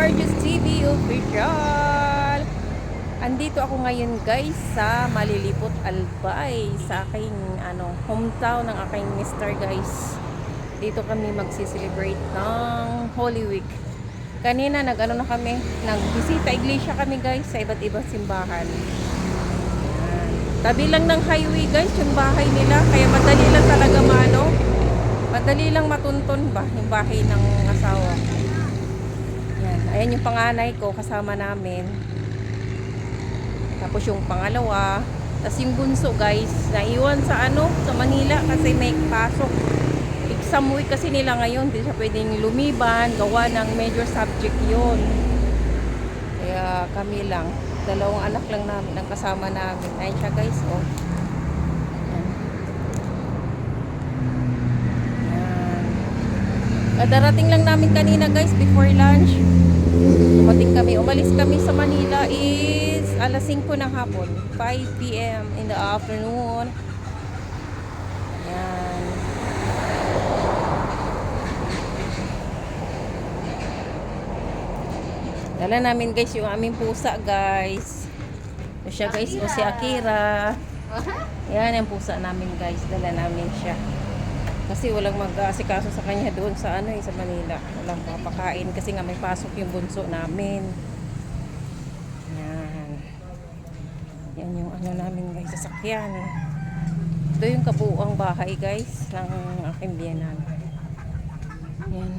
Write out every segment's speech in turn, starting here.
Marjus TV Official. Andito ako ngayon guys sa Malilipot Albay, sa aking hometown ng aking mister guys. Dito kami magsiselebrate ng Holy Week. Kanina na kami, nagbisita iglesia kami guys sa iba't ibang simbahan. Yan. Tabi lang ng highway guys yung bahay nila, kaya madali lang talaga madali lang matunton ba yung bahay ng asawa. Yan. Ayan yung panganay ko kasama namin. Tapos yung pangalawa. Tapos yung bunso guys, naiwan sa sa Manila kasi may pasok. Exam week kasi nila ngayon. Hindi siya pwedeng lumiban. Gawa ng major subject yun. Kaya kami lang. Dalawang anak lang namin ang kasama namin. Ayan siya guys. Oh. Darating lang namin kanina guys before lunch. Umalis kami sa Manila is alas 5 ng hapon, 5 PM in the afternoon. Yan. Dala namin guys yung aming pusa guys. O siya guys, o si Akira. Yan yung pusa namin guys, dala namin siya. Kasi walang mag-aasikaso sa kanya doon sa sa Manila. Walang papakain kasi nga may pasok yung bunso namin. Yan. Yan yung namin guys, sasakyan. Ito yung kabuuang bahay guys ng aking biyenan. Yan.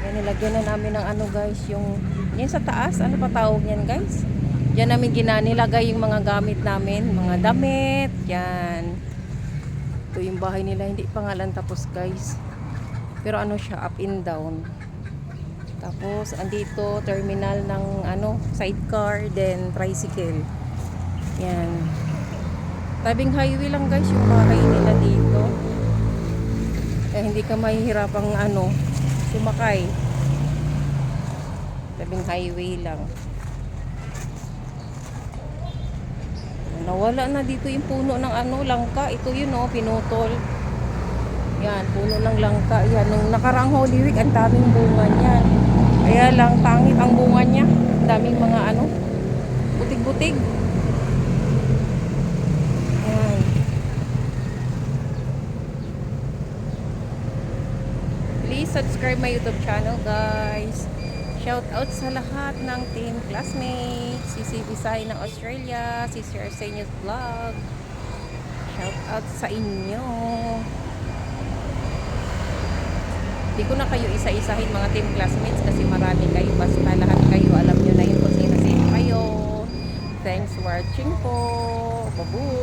Yan, nilagyan na namin ng guys, yung yan sa taas, pa tawag yan guys? Diyan namin nilagay yung mga gamit namin, mga damit, yan. Ito yung bahay nila, hindi pa nga lang tapos guys. Pero siya, up and down. Tapos, andito, terminal ng sidecar, then tricycle. Yan. Tabing highway lang guys, yung bahay nila dito. Hindi ka mahihirapang sumakay. Tabing highway lang. Nawala na dito yung puno ng langka. Ito yun pinutol. Yan, puno ng langka. Yan, nung nakarang Holy Week, ang daming bunga niyan. Kaya lang, pangit ang bunga niya. Ang daming mga butig-butig. Yan. Please subscribe my YouTube channel guys. Shout out sa lahat ng team classmates, si Bisay ng Australia, si Sir Arsenio's Vlog. Shout out sa inyo. Hindi ko na kayo isa-isahin mga team classmates kasi marami kayo. Basta lahat kayo, alam nyo na yun kung sino kayo. Thanks for watching po. Babu!